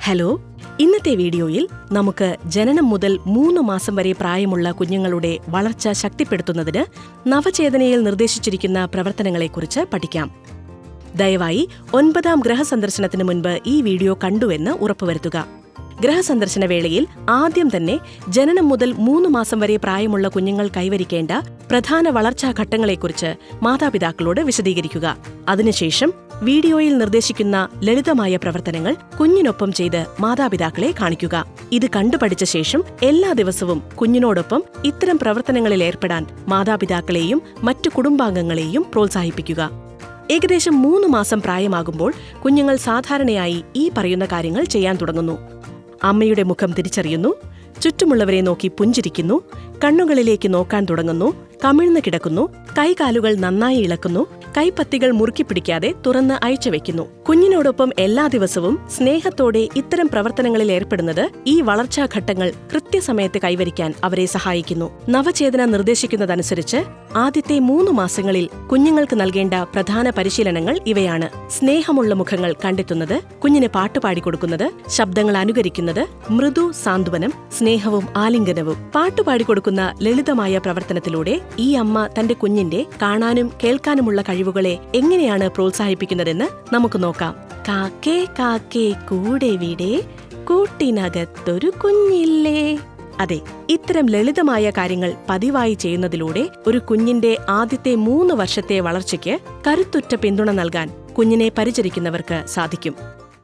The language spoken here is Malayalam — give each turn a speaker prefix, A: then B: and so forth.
A: ഹലോ, ഇന്നത്തെ വീഡിയോയിൽ നമുക്ക് ജനനം മുതൽ 3 മാസം വരെ പ്രായമുള്ള കുഞ്ഞുങ്ങളുടെ വളർച്ച ശക്തിപ്പെടുത്തുന്നതിന് നവചേതനയിൽ നിർദ്ദേശിച്ചിരിക്കുന്ന പ്രവർത്തനങ്ങളെക്കുറിച്ച് പഠിക്കാം. ദയവായി 9ാം ഗ്രഹസന്ദർശനത്തിന് മുൻപ് ഈ വീഡിയോ കണ്ടുവെന്ന് ഉറപ്പുവരുത്തുക. ഗ്രഹസന്ദർശന വേളയിൽ ആദ്യം തന്നെ ജനനം മുതൽ 3 മാസം വരെ പ്രായമുള്ള കുഞ്ഞുങ്ങൾ കൈവരിക്കേണ്ട പ്രധാന വളർച്ചാ ഘട്ടങ്ങളെക്കുറിച്ച് മാതാപിതാക്കളോട് വിശദീകരിക്കുക. അതിനുശേഷം വീഡിയോയിൽ നിർദ്ദേശിക്കുന്ന ലളിതമായ പ്രവർത്തനങ്ങൾ കുഞ്ഞിനൊപ്പം ചെയ്ത് മാതാപിതാക്കളെ കാണിക്കുക. ഇത് കണ്ടുപഠിച്ച ശേഷം എല്ലാ ദിവസവും കുഞ്ഞിനോടൊപ്പം ഇത്തരം പ്രവർത്തനങ്ങളിൽ ഏർപ്പെടാൻ മാതാപിതാക്കളെയും മറ്റു കുടുംബാംഗങ്ങളെയും പ്രോത്സാഹിപ്പിക്കുക. ഏകദേശം 3 മാസം പ്രായമാകുമ്പോൾ കുഞ്ഞുങ്ങൾ സാധാരണയായി ഈ പറയുന്ന കാര്യങ്ങൾ ചെയ്യാൻ തുടങ്ങുന്നു. അമ്മയുടെ മുഖം തിരിച്ചറിയുന്നു, ചുറ്റുമുള്ളവരെ നോക്കി പുഞ്ചിരിക്കുന്നു, കണ്ണുകളിലേക്ക് നോക്കാൻ തുടങ്ങുന്നു, കമിഴ്ന്നു കിടക്കുന്നു, കൈകാലുകൾ നന്നായി ഇളക്കുന്നു, കൈപ്പത്തികൾ മുറുക്കി പിടിക്കാതെ തുറന്ന് അയച്ചുവെക്കുന്നു. കുഞ്ഞിനോടൊപ്പം എല്ലാ ദിവസവും സ്നേഹത്തോടെ ഇത്തരം പ്രവർത്തനങ്ങളിൽ ഏർപ്പെടുന്നത് ഈ വളർച്ചാഘട്ടങ്ങൾ കൃത്യസമയത്ത് കൈവരിക്കാൻ അവരെ സഹായിക്കുന്നു. നവചേതന നിർദ്ദേശിക്കുന്നതനുസരിച്ച് ആദ്യത്തെ 3 മാസങ്ങളിൽ കുഞ്ഞുങ്ങൾക്ക് നൽകേണ്ട പ്രധാന പരിശീലനങ്ങൾ ഇവയാണ്: സ്നേഹമുള്ള മുഖങ്ങൾ കണ്ടെത്തുന്നത്, കുഞ്ഞിന് പാട്ടുപാടിക്കൊടുക്കുന്നത്, ശബ്ദങ്ങൾ അനുകരിക്കുന്നത്, മൃദു സാന്ത്വനം, സ്നേഹവും ആലിംഗനവും. പാട്ടുപാടിക്കൊടുക്കുന്ന ലളിതമായ പ്രവർത്തനത്തിലൂടെ ഈ അമ്മ തന്റെ കുഞ്ഞിന്റെ കാണാനും കേൾക്കാനുമുള്ള കഴിവുകളെ എങ്ങനെയാണ് പ്രോത്സാഹിപ്പിക്കുന്നതെന്ന് നമുക്ക് നോക്കാം. കാക്കേ കാക്കേ കൂടെ വിടെ, കൂട്ടിനകത്തൊരു കുഞ്ഞില്ലേ. അതെ, ഇത്തരം ലളിതമായ കാര്യങ്ങൾ പതിവായി ചെയ്യുന്നതിലൂടെ ഒരു കുഞ്ഞിന്റെ ആദ്യത്തെ 3 വർഷത്തെ വളർച്ചയ്ക്ക് കരുത്തുറ്റ പിന്തുണ നൽകാൻ കുഞ്ഞിനെ പരിചരിക്കുന്നവർക്ക് സാധിക്കും.